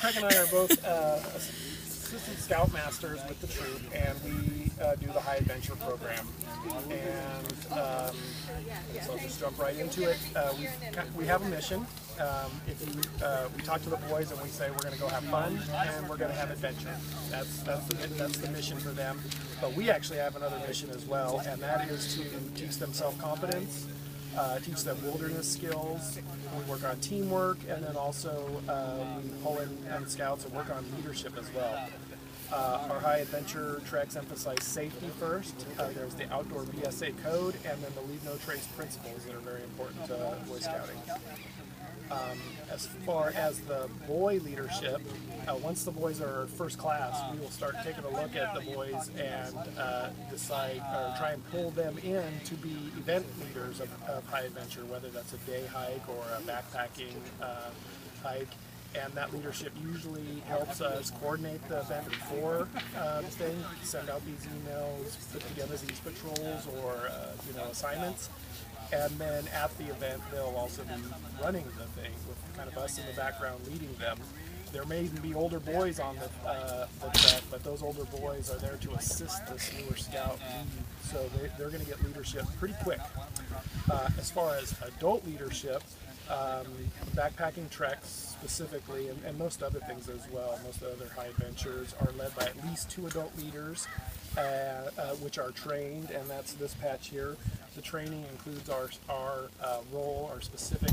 Craig and I are both assistant scoutmasters with the troop, and we do the High Adventure program. And so I'll just jump right into it. We have a mission. We talk to the boys and we say we're going to go have fun and we're going to have adventure. That's the mission for them. But we actually have another mission as well, and that is to teach them self-confidence, teach them wilderness skills. We work on teamwork, and then also we pull in scouts and work on leadership as well. Our high adventure treks emphasize safety first. There's the outdoor BSA code, and then the leave no trace principles that are very important to Boy Scouting. As far as the boy leadership, once the boys are first class, we will start taking a look at the boys and decide or try and pull them in to be event leaders of high adventure, whether that's a day hike or a backpacking hike. And that leadership usually helps us coordinate the event before the thing, send out these emails, put together these patrols or assignments. And then at the event, they'll also be running the thing with kind of us in the background leading them. There may even be older boys on the trek, but those older boys are there to assist this newer scout lead. So they're going to get leadership pretty quick. As far as adult leadership, backpacking treks specifically, and most other things as well, most other high adventures are led by at least 2 adult leaders, which are trained, and that's this patch here. The training includes our role, our specific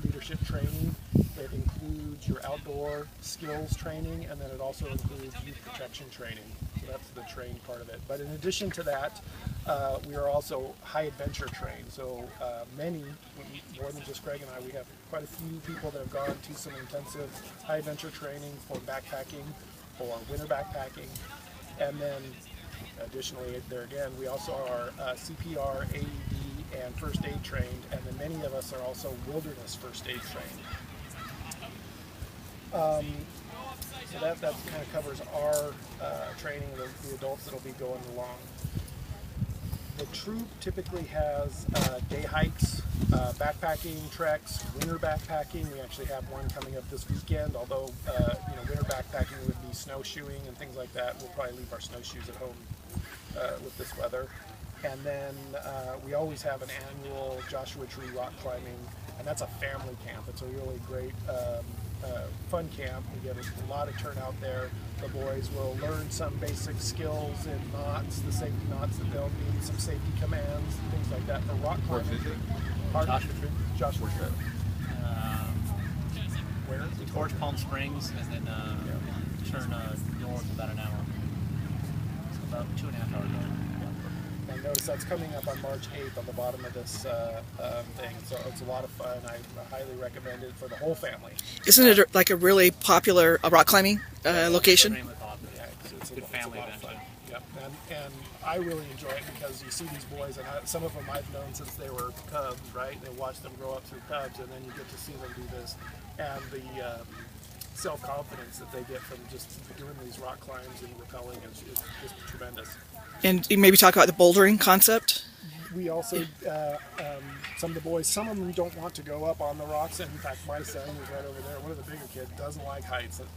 leadership training. It includes your outdoor skills training, and then it also includes youth protection training. So that's the trained part of it. But in addition to that, we are also high adventure trained. So many, more than just Greg and I, we have quite a few people that have gone to some intensive high adventure training for backpacking or winter backpacking. And then additionally, there again, we also are CPR, AED, and first aid trained, and then many of us are also wilderness first aid trained. So that kind of covers our training of the adults that will be going along. The troop typically has day hikes, backpacking treks, winter backpacking. We actually have one coming up this weekend, although winter backpacking would be snowshoeing and things like that. We'll probably leave our snowshoes at home with this weather. And then we always have an annual Joshua Tree rock climbing, and that's a family camp. It's a really great fun camp. We get a lot of turnout there. The boys will learn some basic skills in knots, the safety knots that they'll need, some safety commands, things like that for rock climbing. Joshua Tree. Where? Towards Palm Springs, and then turn north about an hour. It's about 2.5 hours north. And notice that's coming up on March 8th on the bottom of this thing. So it's a lot of fun. I highly recommend it for the whole family. Isn't it like a really popular rock climbing location? Yeah, it's a good family event. Yep. And I really enjoy it because you see these boys, and some of them I've known since they were cubs, right? They watch them grow up through cubs, and then you get to see them do this. And the self-confidence that they get from just doing these rock climbs and rappelling is just tremendous. And you maybe talk about the bouldering concept? We also, some of the boys, some of them don't want to go up on the rocks. And in fact, my son, who's right over there, one of the bigger kids, doesn't like heights, and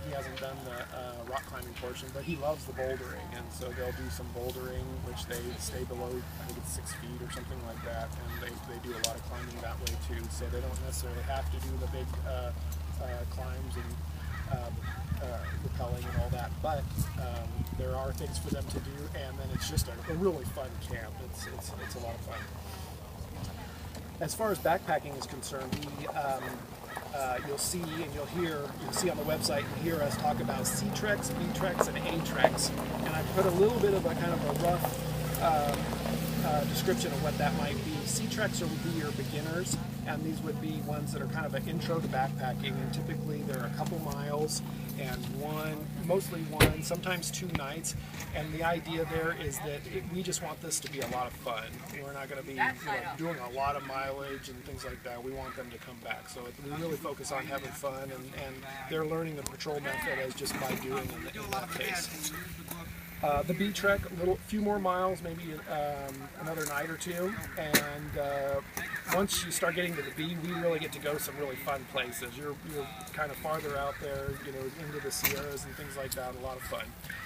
he hasn't done the rock climbing portion, but he loves the bouldering. And so they'll do some bouldering, which they stay below, I think it's 6 feet or something like that. And they do a lot of climbing that way too. So they don't necessarily have to do the big climbs and rappelling and all that, but there are things for them to do, and then it's just a really fun camp. It's a lot of fun. As far as backpacking is concerned, you'll see on the website and hear us talk about C treks, B treks, and A treks, and I put a little bit of a kind of a rough description of what that might be. C treks would be your beginners, and these would be ones that are kind of an intro to backpacking, and typically they're a couple miles and mostly one, sometimes 2 nights. And the idea there is that we just want this to be a lot of fun. We're not going to be doing a lot of mileage and things like that. We want them to come back. So we really focus on having fun, and they're learning the patrol method as just by doing in that case. The B trek, few more miles, maybe another night or two, and once you start getting to the B, we really get to go some really fun places. You're kind of farther out there, into the Sierras and things like that. A lot of fun.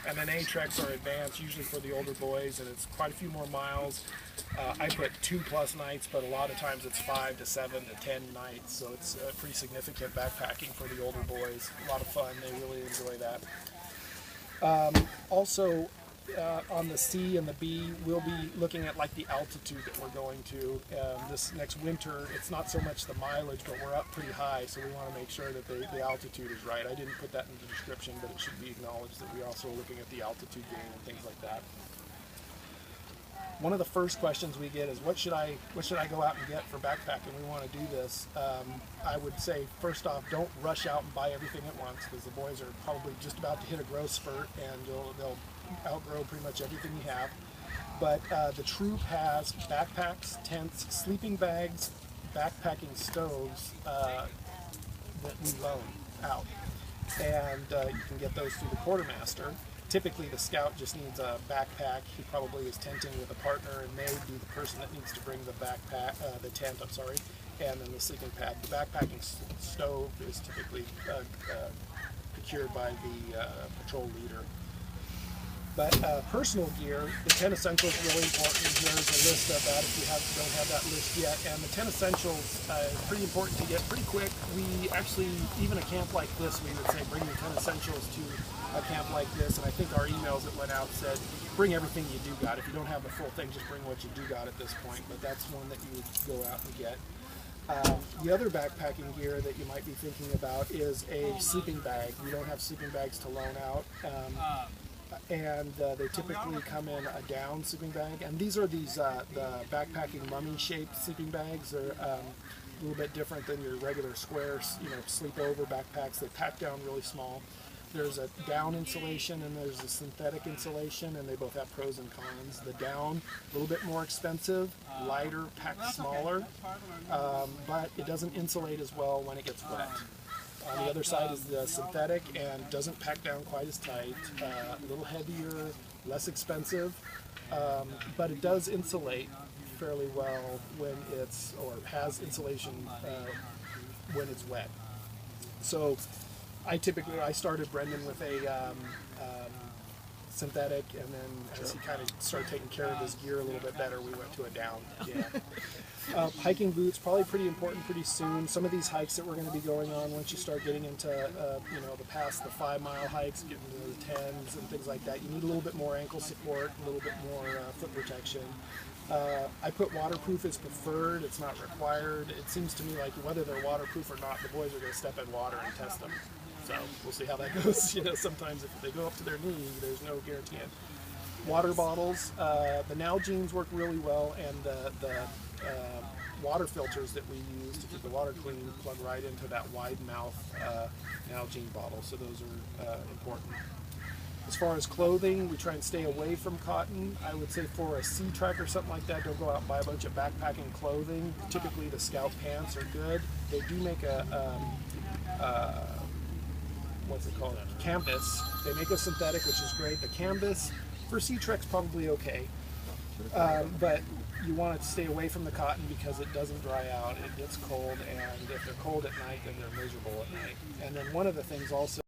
And then A treks are advanced, usually for the older boys, and it's quite a few more miles. I put 2+ nights, but a lot of times it's 5 to 7 to 10 nights, so it's pretty significant backpacking for the older boys. A lot of fun. They really enjoy that. Also, on the C and the B, we'll be looking at like the altitude that we're going to. This next winter, it's not so much the mileage, but we're up pretty high, so we want to make sure that the altitude is right. I didn't put that in the description, but it should be acknowledged that we're also looking at the altitude gain and things like that. One of the first questions we get is, what should I go out and get for backpacking? We want to do this. I would say, first off, don't rush out and buy everything at once, because the boys are probably just about to hit a growth spurt, and they'll outgrow pretty much everything you have. But the Troop has backpacks, tents, sleeping bags, backpacking stoves that we loan out, and you can get those through the quartermaster. Typically, the scout just needs a backpack. He probably is tenting with a partner, and they would be the person that needs to bring the backpack, the tent, and then the sleeping pad. The backpacking stove is typically procured by the patrol leader. But personal gear, the 10 essentials is really important. Here's a list of that if you don't have that list yet. And the 10 essentials is pretty important to get pretty quick. We actually, even a camp like this, we would say bring the 10 essentials to a camp like this. And I think our emails that went out said, bring everything you do got. If you don't have the full thing, just bring what you do got at this point. But that's one that you would go out and get. The other backpacking gear that you might be thinking about is a sleeping bag. We don't have sleeping bags to loan out. And they typically come in a down sleeping bag, and these are the backpacking mummy-shaped sleeping bags. They're a little bit different than your regular square, sleepover backpacks. They pack down really small. There's a down insulation and there's a synthetic insulation, and they both have pros and cons. The down, a little bit more expensive, lighter, packed smaller, but it doesn't insulate as well when it gets wet. On the other side is the synthetic, and doesn't pack down quite as tight, a little heavier, less expensive, but it does insulate fairly well when has insulation when it's wet. So I started Brendan with a synthetic, and then as he kind of started taking care of his gear a little bit better, we went to a down. Yeah. Hiking boots, probably pretty important pretty soon. Some of these hikes that we're going to be going on, once you start getting into past the 5-mile hikes, getting into the 10s and things like that, you need a little bit more ankle support, a little bit more foot protection. I put waterproof as preferred. It's not required. It seems to me like whether they're waterproof or not, the boys are going to step in water and test them. So we'll see how that goes. Sometimes if they go up to their knee, there's no guarantee. Water bottles, the Nalgene's work really well, and the water filters that we use to keep the water clean plug right into that wide mouth Nalgene bottle. So those are important. As far as clothing, we try and stay away from cotton. I would say for a sea trek or something like that, don't go out and buy a bunch of backpacking clothing. Typically the Scout pants are good. They do make what's it called? Canvas. They make a synthetic, which is great. The canvas for sea trek's probably okay, but you want to stay away from the cotton because it doesn't dry out. It gets cold, and if they're cold at night, then they're miserable at night. And then one of the things also